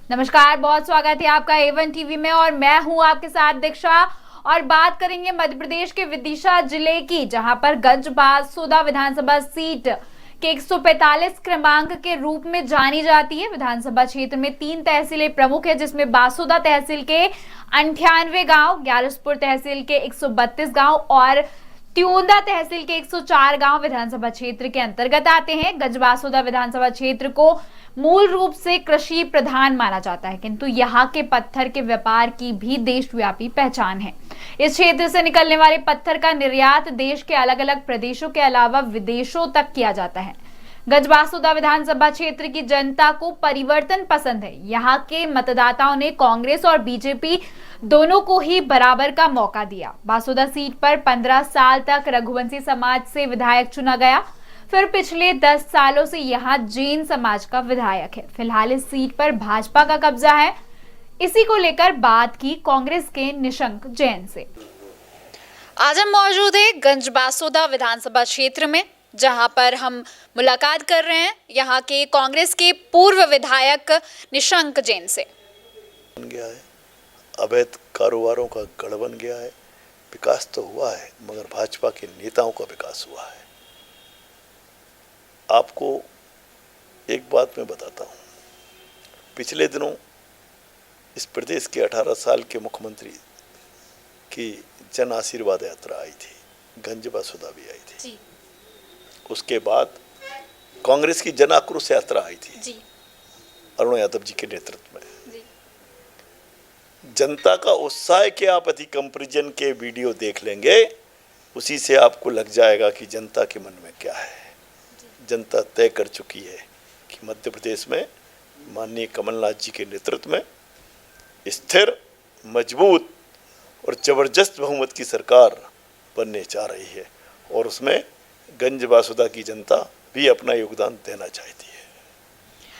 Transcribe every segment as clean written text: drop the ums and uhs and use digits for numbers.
नमस्कार, बहुत स्वागत है आपका A1 टीवी में और मैं हूं आपके साथ दीक्षा। और बात करेंगे मध्य प्रदेश के विदिशा जिले की, जहां पर गंजबासौदा विधानसभा सीट के 145 क्रमांक के रूप में जानी जाती है। विधानसभा क्षेत्र में 3 तहसीलें प्रमुख है, जिसमें बासौदा तहसील के 98 गांव, ग्यारसपुर तहसील के 132 गांव और त्योंदा तहसील के 104 गांव विधानसभा क्षेत्र के अंतर्गत आते हैं। गंजबासौदा विधानसभा क्षेत्र को मूल रूप से कृषि प्रधान माना जाता है, किंतु यहाँ के पत्थर के व्यापार की भी देशव्यापी पहचान है। इस क्षेत्र से निकलने वाले पत्थर का निर्यात देश के अलग अलग प्रदेशों के अलावा विदेशों तक किया जाता है। गंजबासौदा विधानसभा क्षेत्र की जनता को परिवर्तन पसंद है। यहाँ के मतदाताओं ने कांग्रेस और बीजेपी दोनों को ही बराबर का मौका दिया। बासौदा सीट पर 15 साल तक रघुवंशी समाज से विधायक चुना गया, फिर पिछले 10 सालों से यहाँ जैन समाज का विधायक है। फिलहाल इस सीट पर भाजपा का कब्जा है। इसी को लेकर बात की कांग्रेस के निशंक जैन से। आज हम मौजूद है गंजबासौदा विधानसभा क्षेत्र में, जहां पर हम मुलाकात कर रहे हैं यहाँ के कांग्रेस के पूर्व विधायक निशंक जैन से। बन गया है, अवैध कारोबारों का गढ़ बन गया है। विकास तो हुआ है, मगर भाजपा के नेताओं का विकास हुआ है। आपको एक बात मैं बताता हूँ, पिछले दिनों इस प्रदेश के 18 साल के मुख्यमंत्री की जन आशीर्वाद यात्रा आई थी, गंजबासौदा भी आई थी जी। उसके बाद कांग्रेस की जन आक्रोश यात्रा आई थी जी। अरुण यादव जी के नेतृत्व में जी। जनता का उत्साह के आप अति कंपैरिजन के वीडियो देख लेंगे, उसी से आपको लग जाएगा कि जनता के मन में क्या है। जनता तय कर चुकी है कि मध्य प्रदेश में माननीय कमलनाथ जी के नेतृत्व में स्थिर, मजबूत और जबरदस्त बहुमत की सरकार बनने जा रही है, और उसमें गंजबासौदा की जनता भी अपना योगदान देना चाहती है।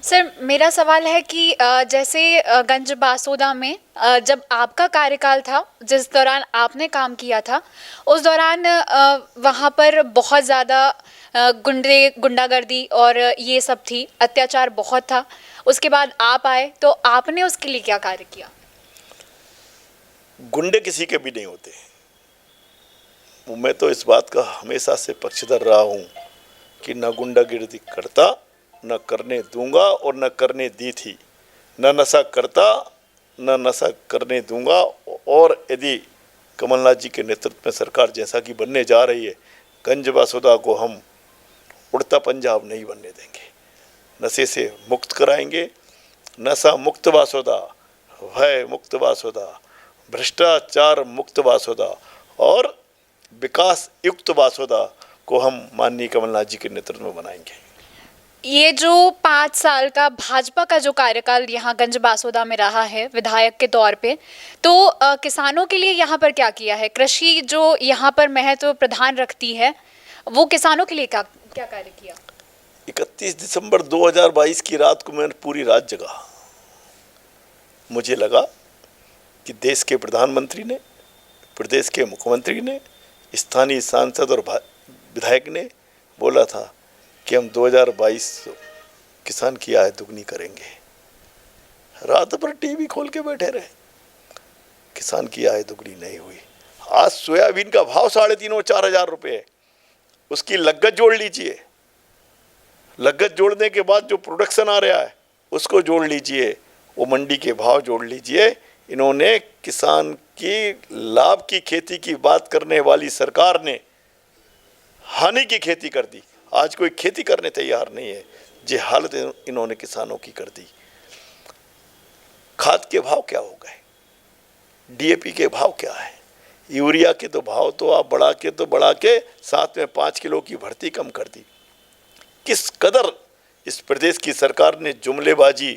सर, मेरा सवाल है कि जैसे गंजबासौदा में जब आपका कार्यकाल था, जिस दौरान आपने काम किया था, उस दौरान वहाँ पर बहुत ज़्यादा गुंडागर्दी और ये सब थी, अत्याचार बहुत था। उसके बाद आप आए तो आपने उसके लिए क्या कार्य किया? गुंडे किसी के भी नहीं होते। मैं तो इस बात का हमेशा से पक्षधर रहा हूँ कि न गुंडागिर्दी करता, न करने दूंगा और न करने दी थी। न नशा करता, न नशा करने दूंगा। और यदि कमलनाथ जी के नेतृत्व में सरकार जैसा कि बनने जा रही है, गंजबासौदा को हम उड़ता पंजाब नहीं बनने देंगे। नशे से मुक्त कराएंगे, नशा मुक्त बासौदा, भय मुक्त बासौदा, भ्रष्टाचार मुक्त बासौदा और विकास युक्त बासौदा को हम माननीय कमलनाथ जी के नेतृत्व में बनाएंगे। ये जो 5 साल का भाजपा का जो कार्यकाल यहाँ गंजबासौदा में रहा है विधायक के तौर पे, तो किसानों के लिए यहाँ पर क्या किया है? कृषि जो यहाँ पर महत्व प्रधान रखती है, वो किसानों के लिए क्या कार्य किया? 31 दिसंबर 2022 की रात को मैंने पूरी रात जगा। मुझे लगा कि देश के प्रधानमंत्री ने, प्रदेश के मुख्यमंत्री ने, स्थानीय सांसद और विधायक ने बोला था कि हम 2022 किसान की आय दुगनी करेंगे। रात भर टीवी खोल के बैठे रहे, किसान की आय दुगनी नहीं हुई। आज सोयाबीन का भाव 3,500 और 4,000 रुपये है। उसकी लागत जोड़ लीजिए, लागत जोड़ने के बाद जो प्रोडक्शन आ रहा है उसको जोड़ लीजिए, वो मंडी के भाव जोड़ लीजिए। इन्होंने किसान की लाभ की खेती की बात करने वाली सरकार ने हानि की खेती कर दी। आज कोई खेती करने तैयार नहीं है। ये हालत इन्होंने किसानों की कर दी। खाद के भाव क्या हो गए, डीएपी के भाव क्या है, यूरिया के तो भाव तो आप बढ़ा के साथ में 5 किलो की भर्ती कम कर दी। किस कदर इस प्रदेश की सरकार ने जुमलेबाजी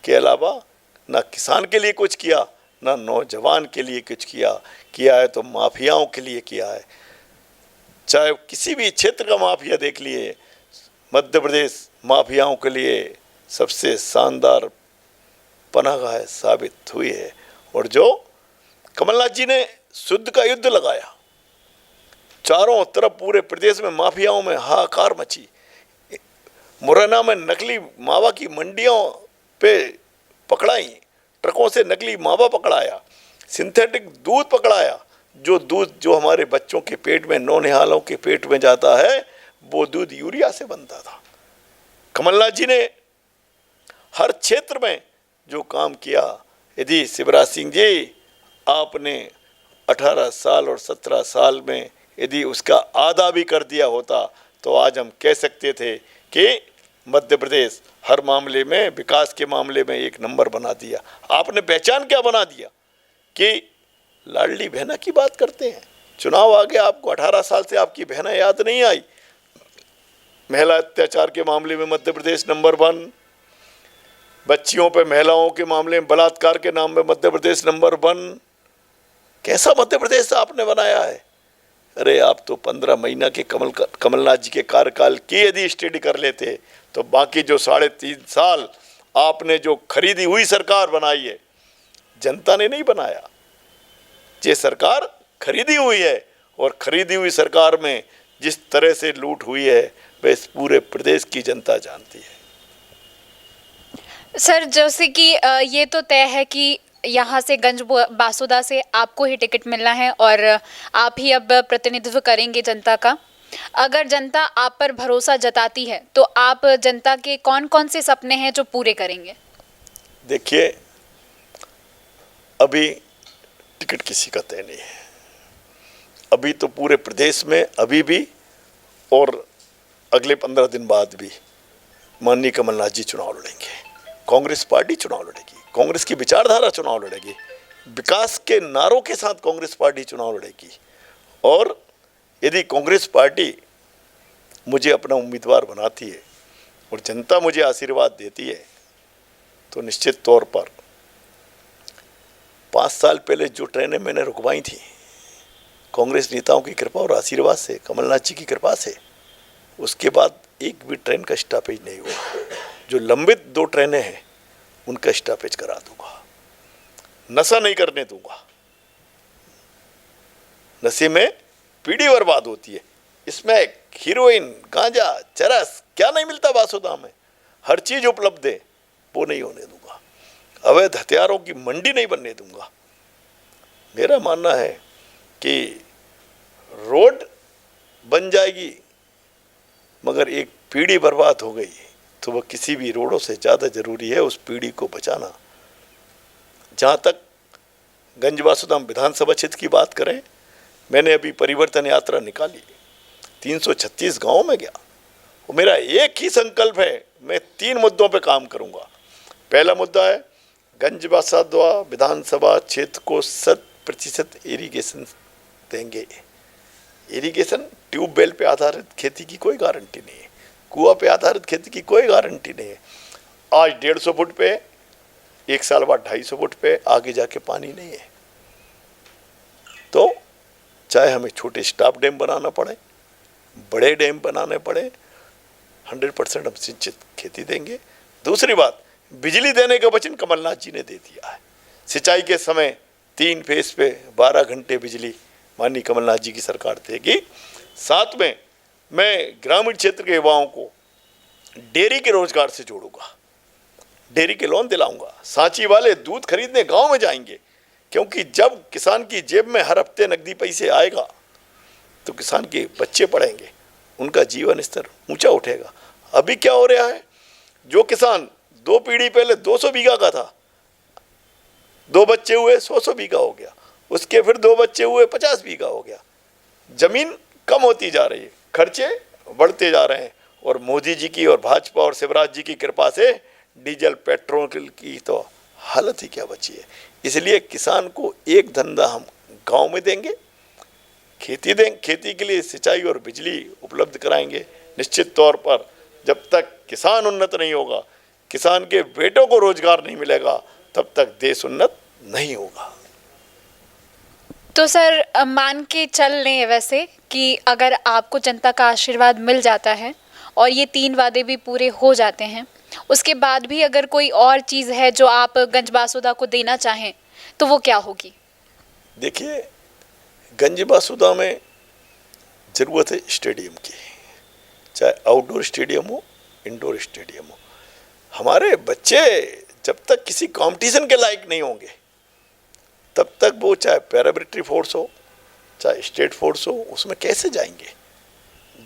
के अलावा ना किसान के लिए कुछ किया, ना नौजवान के लिए कुछ किया है तो माफियाओं के लिए किया है। चाहे किसी भी क्षेत्र का माफिया देख लिए, मध्य प्रदेश माफियाओं के लिए सबसे शानदार पनाहगाह साबित हुई है। और जो कमलनाथ जी ने शुद्ध का युद्ध लगाया, चारों तरफ पूरे प्रदेश में माफियाओं में हाहाकार मची। मुरैना में नकली मावा की मंडियों पे पकड़ाई, ट्रकों से नकली मावा पकड़ाया, सिंथेटिक दूध पकड़ाया। जो दूध जो हमारे बच्चों के पेट में, नौनिहालों के पेट में जाता है, वो दूध यूरिया से बनता था। कमलनाथ जी ने हर क्षेत्र में जो काम किया, यदि शिवराज सिंह जी आपने 18 साल और 17 साल में यदि उसका आधा भी कर दिया होता तो आज हम कह सकते थे कि मध्य प्रदेश हर मामले में, विकास के मामले में एक नंबर बना दिया। आपने पहचान क्या बना दिया कि लाडली बहना की बात करते हैं। चुनाव आ गया, आपको 18 साल से आपकी बहना याद नहीं आई। महिला अत्याचार के मामले में मध्य प्रदेश नंबर 1, बच्चियों पे, महिलाओं के मामले में बलात्कार के नाम में मध्य प्रदेश नंबर 1। कैसा मध्य प्रदेश आपने बनाया है? अरे आप तो 15 महीना के कमलनाथ जी के कार्यकाल की यदि स्टडी कर लेते तो बाकी जो 3.5 साल आपने जो खरीदी हुई सरकार बनाई है, जनता ने नहीं बनाया। ये सरकार खरीदी हुई है और खरीदी हुई सरकार में जिस तरह से लूट हुई है वह इस पूरे प्रदेश की जनता जानती है। सर, जैसे कि ये तो तय है कि यहाँ से गंज बासुदा से आपको ही टिकट मिलना है और आप ही अब प्रतिनिधित्व करेंगे जनता का। अगर जनता आप पर भरोसा जताती है तो आप जनता के कौन कौन से सपने हैं जो पूरे करेंगे? देखिए, अभी टिकट किसी का तय नहीं है। अभी तो पूरे प्रदेश में अभी भी और अगले 15 दिन बाद भी माननीय कमलनाथ जी चुनाव लड़ेंगे। कांग्रेस पार्टी चुनाव लड़ेगी, कांग्रेस की विचारधारा चुनाव लड़ेगी, विकास के नारों के साथ कांग्रेस पार्टी चुनाव लड़ेगी। और यदि कांग्रेस पार्टी मुझे अपना उम्मीदवार बनाती है और जनता मुझे आशीर्वाद देती है तो निश्चित तौर पर 5 साल पहले जो ट्रेनें मैंने रुकवाई थी कांग्रेस नेताओं की कृपा और आशीर्वाद से, कमलनाथ जी की कृपा से, उसके बाद एक भी ट्रेन का स्टॉपेज नहीं हुआ। जो लंबित 2 ट्रेनें हैं उनका स्टॉपेज करा दूंगा। नशा नहीं करने दूंगा। नशे में पीढ़ी बर्बाद होती है। इसमें हीरोइन, गांजा, चरस क्या नहीं मिलता बासुदा में, हर चीज उपलब्ध है, वो नहीं होने दूंगा। अवैध हथियारों की मंडी नहीं बनने दूंगा। मेरा मानना है कि रोड बन जाएगी मगर एक पीढ़ी बर्बाद हो गई तो वह किसी भी रोडों से ज़्यादा ज़रूरी है उस पीढ़ी को बचाना। जहाँ तक गंज बासुदाम विधानसभा क्षेत्र की बात करें, मैंने अभी परिवर्तन यात्रा निकाली, 336 गाँव में गया और मेरा एक ही संकल्प है, मैं 3 मुद्दों पे काम करूँगा। पहला मुद्दा है गंज बासुदा विधानसभा क्षेत्र को 100% इरीगेशन देंगे। इरीगेशन ट्यूबवेल पे आधारित खेती की कोई गारंटी नहीं है, कुआं पे आधारित खेती की कोई गारंटी नहीं है। आज 150 फुट पे, 1 साल बाद 250 फुट पे, आगे जाके पानी नहीं है। तो चाहे हमें छोटे स्टॉप डैम बनाना पड़े, बड़े डैम बनाने पड़े, 100% हम सिंचित खेती देंगे। दूसरी बात, बिजली देने का वचन कमलनाथ जी ने दे दिया है। सिंचाई के समय 3 फेज पे 12 घंटे बिजली माननीय कमलनाथ जी की सरकार देगी। साथ में मैं ग्रामीण क्षेत्र के युवाओं को डेयरी के रोजगार से जोड़ूंगा, डेयरी के लोन दिलाऊंगा। सांची वाले दूध खरीदने गांव में जाएंगे, क्योंकि जब किसान की जेब में हर हफ्ते नकदी पैसे आएगा तो किसान के बच्चे पढ़ेंगे, उनका जीवन स्तर ऊंचा उठेगा। अभी क्या हो रहा है, जो किसान 2 पीढ़ी पहले 200 बीघा का था, 2 बच्चे हुए 100 बीघा हो गया, उसके फिर 2 बच्चे हुए 50 बीघा हो गया। जमीन कम होती जा रही है, खर्चे बढ़ते जा रहे हैं। और मोदी जी की और भाजपा और शिवराज जी की कृपा से डीजल पेट्रोल की तो हालत ही क्या बची है। इसलिए किसान को एक धंधा हम गांव में देंगे, खेती के लिए सिंचाई और बिजली उपलब्ध कराएंगे। निश्चित तौर पर जब तक किसान उन्नत नहीं होगा, किसान के बेटों को रोजगार नहीं मिलेगा, तब तक देश उन्नत नहीं होगा। तो सर, मान के चल लें वैसे कि अगर आपको जनता का आशीर्वाद मिल जाता है और ये 3 वादे भी पूरे हो जाते हैं, उसके बाद भी अगर कोई और चीज़ है जो आप गंज बासुदा को देना चाहें तो वो क्या होगी? देखिए, गंज बासुदा में ज़रूरत है स्टेडियम की, चाहे आउटडोर स्टेडियम हो, इंडोर स्टेडियम हो। हमारे बच्चे जब तक किसी कंपटीशन के लायक नहीं होंगे तब तक वो चाहे पैरामिलिट्री फोर्स हो चाहे स्टेट फोर्स हो उसमें कैसे जाएंगे।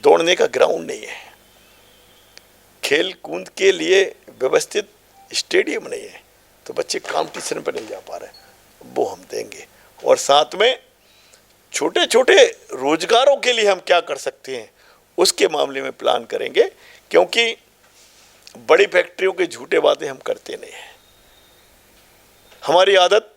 दौड़ने का ग्राउंड नहीं है, खेल कूद के लिए व्यवस्थित स्टेडियम नहीं है, तो बच्चे कंपटीशन पर नहीं जा पा रहे, वो हम देंगे। और साथ में छोटे छोटे रोजगारों के लिए हम क्या कर सकते हैं उसके मामले में प्लान करेंगे, क्योंकि बड़ी फैक्ट्रियों के झूठे वादे हम करते नहीं हैं। हमारी आदत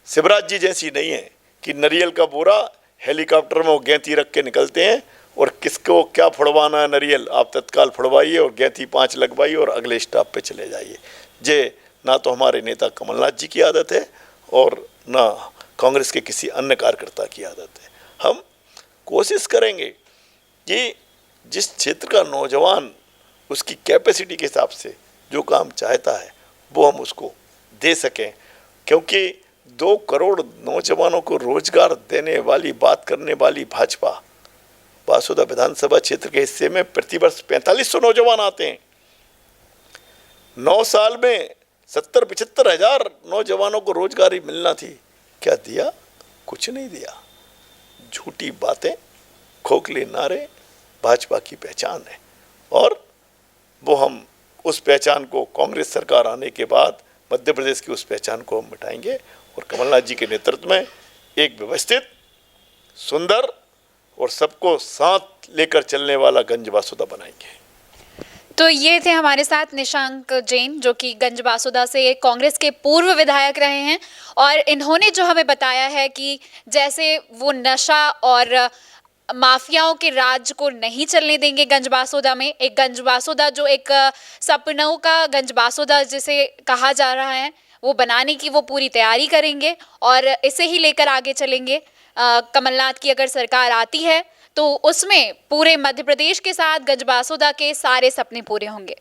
शिवराज जी जैसी नहीं है कि नारियल का बोरा हेलीकॉप्टर में वो गैंती रख के निकलते हैं और किसको क्या फुड़वाना है नारियल आप तत्काल फुड़वाइए और गैंती 5 लगवाइए और अगले स्टॉप पे चले जाइए। जे ना तो हमारे नेता कमलनाथ जी की आदत है और ना कांग्रेस के किसी अन्य कार्यकर्ता की आदत है। हम कोशिश करेंगे कि जिस क्षेत्र का नौजवान उसकी कैपेसिटी के हिसाब से जो काम चाहता है वो हम उसको दे सकें, क्योंकि 2 करोड़ नौजवानों को रोजगार देने वाली बात करने वाली भाजपा बासुदा विधानसभा क्षेत्र के हिस्से में प्रतिवर्ष 4500 नौजवान आते हैं। 9 साल में 70-75 हजार नौजवानों को रोजगारी मिलना थी, क्या दिया? कुछ नहीं दिया। झूठी बातें, खोखले नारे भाजपा की पहचान है और वो हम उस पहचान को कांग्रेस सरकार आने के बाद मध्य प्रदेश की उस पहचान को हम मिटाएंगे और कमलनाथ जी के नेतृत्व में एक व्यवस्थित, सुंदर और सबको साथ लेकर चलने वाला गंज बासुदा बनाएंगे। तो ये थे हमारे साथ निशांक जैन, जो कि गंज बासुदा से कांग्रेस के पूर्व विधायक रहे हैं, और इन्होंने जो हमें बताया है कि जैसे वो नशा और माफियाओं के राज को नहीं चलने देंगे गंज बासुदा में। एक गंज बासुदा जो एक सपनों का गंज बासुदा जिसे कहा जा रहा है वो बनाने की वो पूरी तैयारी करेंगे और इसे ही लेकर आगे चलेंगे। कमलनाथ की अगर सरकार आती है तो उसमें पूरे मध्य प्रदेश के साथ गंज बासुदा के सारे सपने पूरे होंगे।